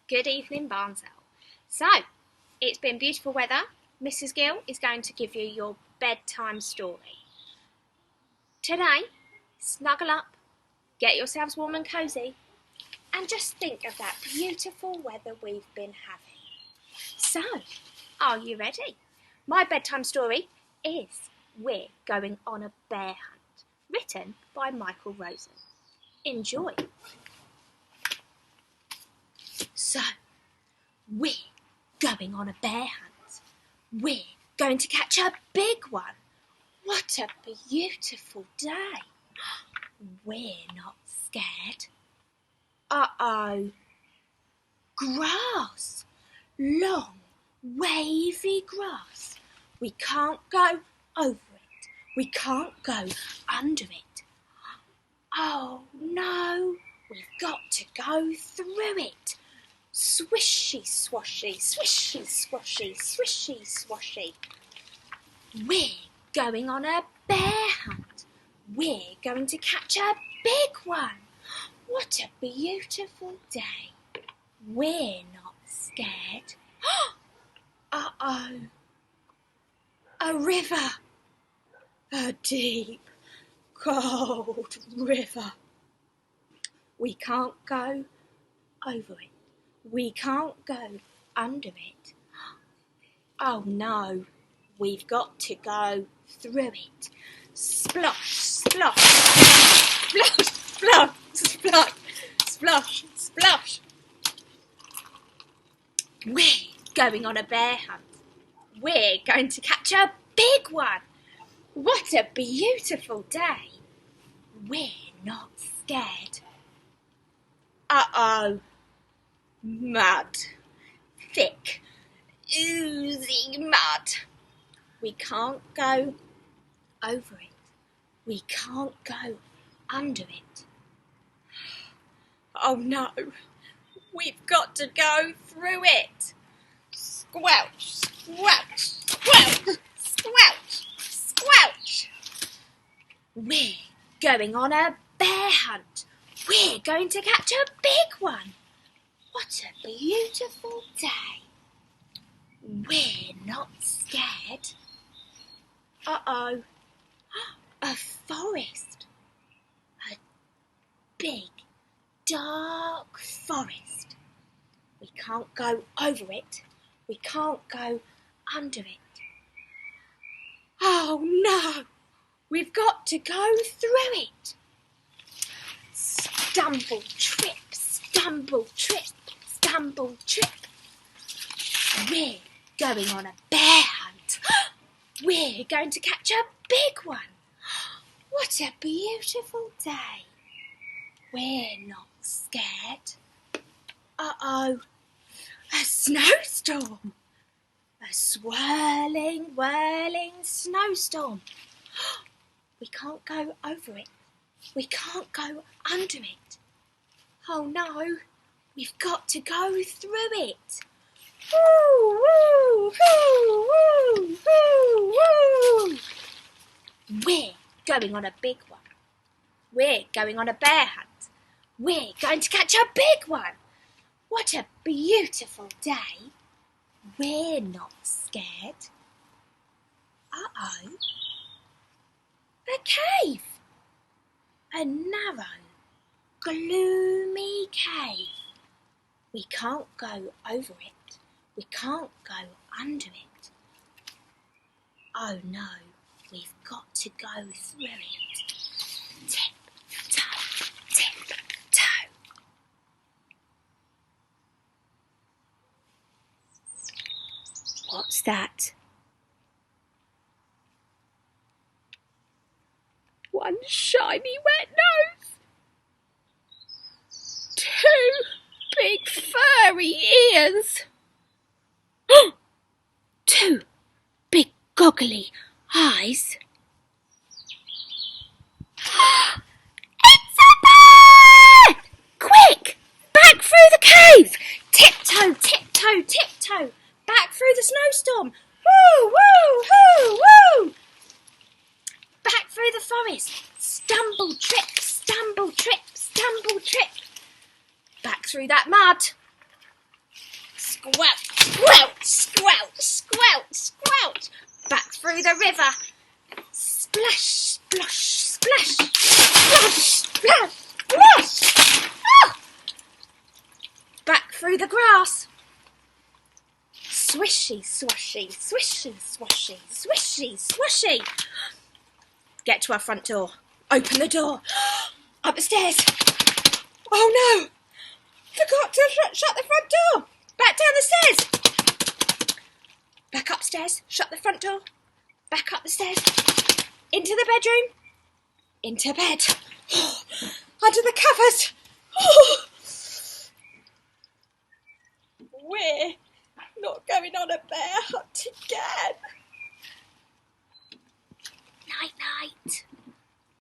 Good evening, Barnsole. So, it's been beautiful weather. Mrs. Gill is going to give you your bedtime story. Today, snuggle up, get yourselves warm and cosy, and just think of that beautiful weather we've been having. So, are you ready? My bedtime story is We're Going on a Bear Hunt, written by Michael Rosen. Enjoy. So, we're going on a bear hunt. We're going to catch a big one. What a beautiful day. We're not scared. Uh-oh. Grass. Long, wavy grass. We can't go over it. We can't go under it. Oh, no. We've got to go through it. Swishy, swashy, swishy, swashy, swishy, swashy. We're going on a bear hunt. We're going to catch a big one. What a beautiful day. We're not scared. Uh-oh. A river. A deep, cold river. We can't go over it. We can't go under it. Oh no, we've got to go through it. Splosh, splosh, splosh, splosh, splosh, splosh, splosh. We're going on a bear hunt. We're going to catch a big one. What a beautiful day. We're not scared. Uh-oh. Mud. Thick, oozing mud. We can't go over it. We can't go under it. Oh no, we've got to go through it. Squelch, squelch, squelch, squelch, squelch. We're going on a bear hunt. We're going to catch a big one. What a beautiful day. We're not scared. Uh-oh. A forest. A big, dark forest. We can't go over it. We can't go under it. Oh no! We've got to go through it. Stumble, trip, stumble, trip, stumble, trip. We're going on a bear hunt. We're going to catch a big one. What a beautiful day. We're not scared. Uh-oh. A snowstorm. A swirling, whirling snowstorm. We can't go over it. We can't go under it. Oh no, we've got to go through it. Woo, woo, woo, woo, woo, woo. We're going on a big one. We're going on a bear hunt. We're going to catch a big one. What a beautiful day. We're not scared. Uh-oh. A cave. A narrow, gloomy cave. We can't go over it. We can't go under it. Oh no, we've got to go through it. Tip-toe, tip-toe. What's that? One shiny wet nose. Two big furry ears. Two big goggly eyes. It's a bear! Quick! Back through the cave! Tiptoe, tiptoe, tiptoe! Back through the snowstorm! Woo, woo, woo, woo! Back through the forest! Stumble, trip, stumble, trip, stumble, trip! Back through that mud! Squelch, squelch, squelch, squelch, squelch. Back through the river. Splash, splosh, splash. Splash, splash, splash. Ah! Back through the grass. Swishy, swashy, swishy, swashy, swishy, swashy. Get to our front door. Open the door. Up the stairs. Oh no! Forgot to shut the front door. Back down the stairs. Back upstairs. Shut the front door. Back up the stairs. Into the bedroom. Into bed. Under the covers. We're not going on a bear hunt again. Night, night.